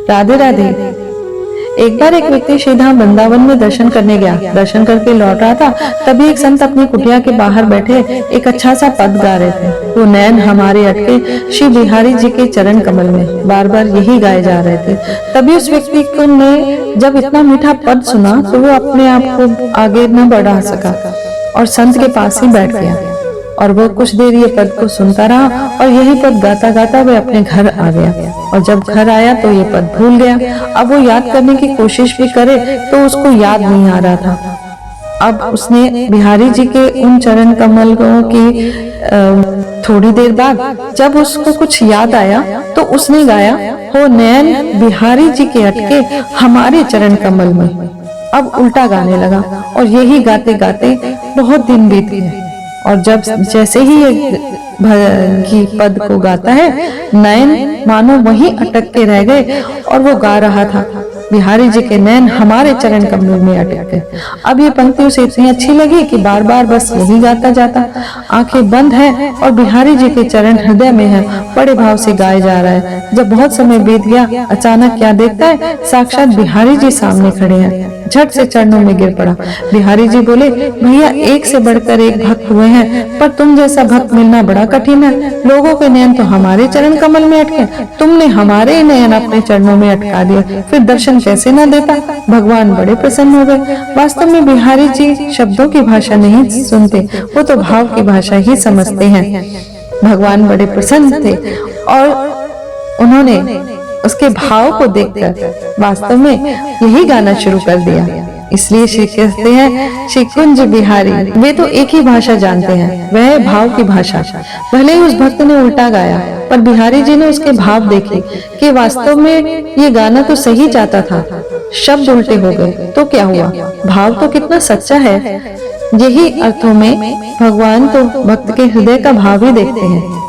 राधे राधे। एक बार एक व्यक्ति श्रीधाम वृंदावन में दर्शन करने गया। दर्शन करके लौट रहा था, तभी एक संत अपनी कुटिया के बाहर बैठे एक अच्छा सा पद गा रहे थे। वो नैन हमारे अटके श्री बिहारी जी के चरण कमल में, बार बार यही गाए जा रहे थे। तभी उस व्यक्ति को ने जब इतना मीठा पद सुना तो वो अपने आप को आगे न बढ़ा सका और संत के पास ही बैठ गया। और वो कुछ देर ये पद को सुनता रहा और यही पद गाता गाता वह अपने घर आ गया। और जब घर आया तो ये पद भूल गया। अब वो याद करने की कोशिश भी करे तो उसको याद नहीं आ रहा था। अब उसने बिहारी जी के उन चरण कमलों की थोड़ी देर बाद जब उसको कुछ याद आया तो उसने गाया, हो नैन बिहारी जी के अटके हमारे चरण कमल में। अब उल्टा गाने लगा और यही गाते गाते बहुत दिन बीत गए। और जब जैसे ही ये की पद को गाता है, नैन मानो वहीं अटक के रह गए और वो गा रहा था, बिहारी जी के नैन हमारे चरण कमल में अटक गए। अब ये पंक्ति उसे इतनी अच्छी लगी कि बार बार बस यही गाता जाता। आंखें बंद है और बिहारी जी के चरण हृदय में है, बड़े भाव से गाया जा रहा है। जब बहुत समय बीत गया, अचानक क्या देखता है, साक्षात बिहारी जी सामने खड़े हैं। झट से चरणों में गिर पड़ा। बिहारी जी बोले, भैया एक से बढ़कर एक भक्त हुए हैं, पर तुम जैसा भक्त मिलना बड़ा कठिन है। लोगों के नयन तो हमारे चरण कमल में अटके, तुमने हमारे नयन अपने चरणों में अटका दिए, फिर दर्शन कैसे न देता। भगवान बड़े प्रसन्न हो गए। वास्तव में बिहारी जी शब्दों की भाषा नहीं सुनते, वो तो भाव की भाषा ही समझते हैं। भगवान बड़े प्रसन्न थे और उन्होंने उसके भाव को देखकर वास्तव में यही गाना शुरू कर दिया। इसलिए श्री कहते हैं, श्री कुंज बिहारी, वे तो एक ही भाषा जानते हैं, वह है भाव की भाषा। भले ही उस भक्त ने उल्टा गाया, पर बिहारी जी ने उसके भाव देखे कि वास्तव में ये गाना तो सही चाहता था, शब्द उल्टे हो गए तो क्या हुआ, भाव तो कितना सच्चा है। यही अर्थों में भगवान तो भक्त के हृदय का भाव ही देखते हैं।